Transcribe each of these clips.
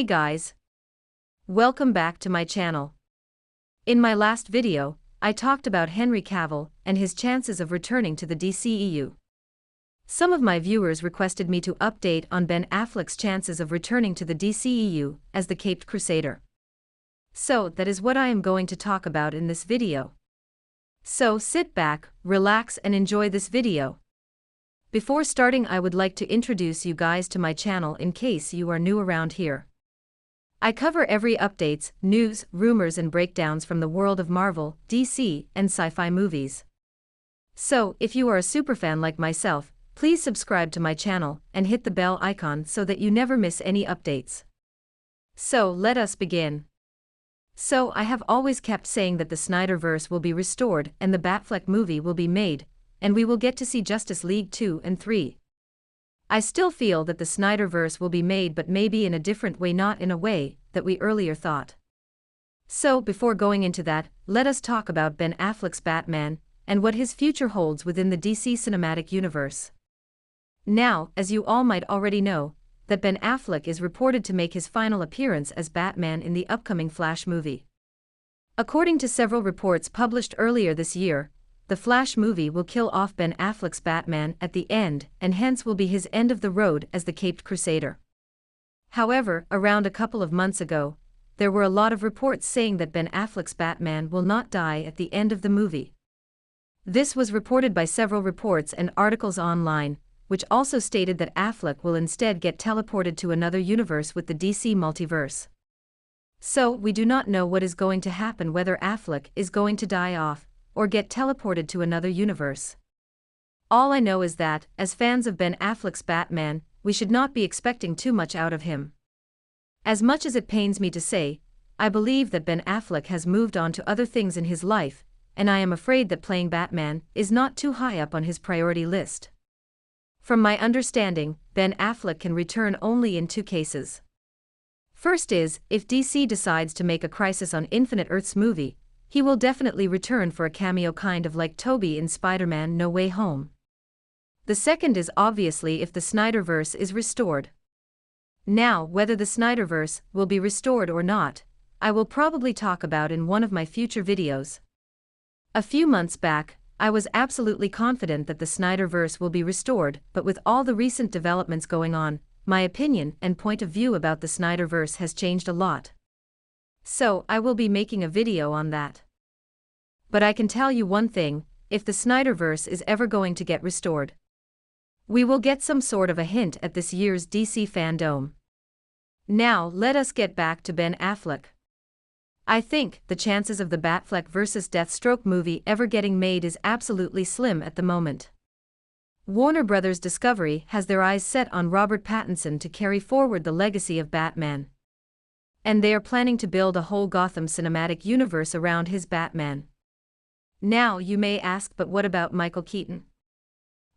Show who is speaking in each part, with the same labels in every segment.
Speaker 1: Hey guys! Welcome back to my channel. In my last video, I talked about Henry Cavill and his chances of returning to the DCEU. Some of my viewers requested me to update on Ben Affleck's chances of returning to the DCEU as the Caped Crusader. So that is what I am going to talk about in this video. So sit back, relax and enjoy this video. Before starting, I would like to introduce you guys to my channel in case you are new around here. I cover every updates, news, rumors and breakdowns from the world of Marvel, DC, and sci-fi movies. So, if you are a superfan like myself, please subscribe to my channel and hit the bell icon so that you never miss any updates. So, let us begin. So, I have always kept saying that the Snyderverse will be restored and the Batfleck movie will be made, and we will get to see Justice League 2 and 3. I still feel that the Snyderverse will be made, but maybe in a different way, not in a way that we earlier thought. So before going into that, let us talk about Ben Affleck's Batman and what his future holds within the DC cinematic universe. Now, as you all might already know, that Ben Affleck is reported to make his final appearance as Batman in the upcoming Flash movie. According to several reports published earlier this year, the Flash movie will kill off Ben Affleck's Batman at the end and hence will be his end of the road as the Caped Crusader. However, around a couple of months ago, there were a lot of reports saying that Ben Affleck's Batman will not die at the end of the movie. This was reported by several reports and articles online, which also stated that Affleck will instead get teleported to another universe with the DC multiverse. So, we do not know what is going to happen, whether Affleck is going to die off or get teleported to another universe. All I know is that, as fans of Ben Affleck's Batman, we should not be expecting too much out of him. As much as it pains me to say, I believe that Ben Affleck has moved on to other things in his life, and I am afraid that playing Batman is not too high up on his priority list. From my understanding, Ben Affleck can return only in two cases. First is, if DC decides to make a Crisis on Infinite Earths movie, he will definitely return for a cameo, kind of like Tobey in Spider-Man No Way Home. The second is obviously if the Snyderverse is restored. Now, whether the Snyderverse will be restored or not, I will probably talk about in one of my future videos. A few months back, I was absolutely confident that the Snyderverse will be restored, but with all the recent developments going on, my opinion and point of view about the Snyderverse has changed a lot. So, I will be making a video on that. But I can tell you one thing, if the Snyderverse is ever going to get restored, we will get some sort of a hint at this year's DC Fandom. Now, let us get back to Ben Affleck. I think the chances of the Batfleck vs. Deathstroke movie ever getting made is absolutely slim at the moment. Warner Bros. Discovery has their eyes set on Robert Pattinson to carry forward the legacy of Batman. And they are planning to build a whole Gotham cinematic universe around his Batman. Now you may ask, but what about Michael Keaton?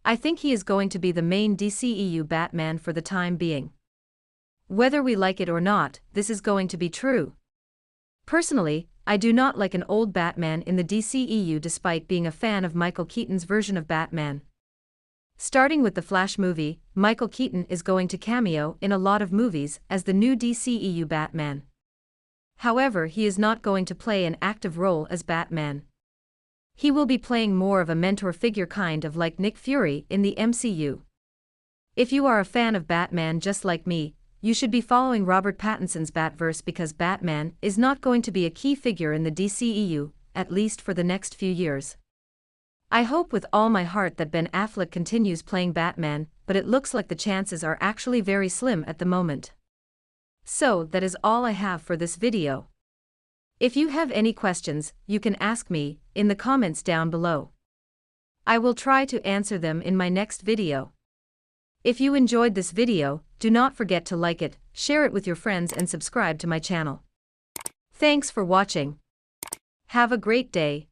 Speaker 1: I think he is going to be the main DCEU Batman for the time being. Whether we like it or not, this is going to be true. Personally, I do not like an old Batman in the DCEU despite being a fan of Michael Keaton's version of Batman. Starting with the Flash movie, Michael Keaton is going to cameo in a lot of movies as the new DCEU Batman. However, he is not going to play an active role as Batman. He will be playing more of a mentor figure, kind of like Nick Fury in the MCU. If you are a fan of Batman just like me, you should be following Robert Pattinson's Batverse, because Batman is not going to be a key figure in the DCEU, at least for the next few years. I hope with all my heart that Ben Affleck continues playing Batman, but it looks like the chances are actually very slim at the moment. So, that is all I have for this video. If you have any questions, you can ask me in the comments down below. I will try to answer them in my next video. If you enjoyed this video, do not forget to like it, share it with your friends and subscribe to my channel. Thanks for watching. Have a great day.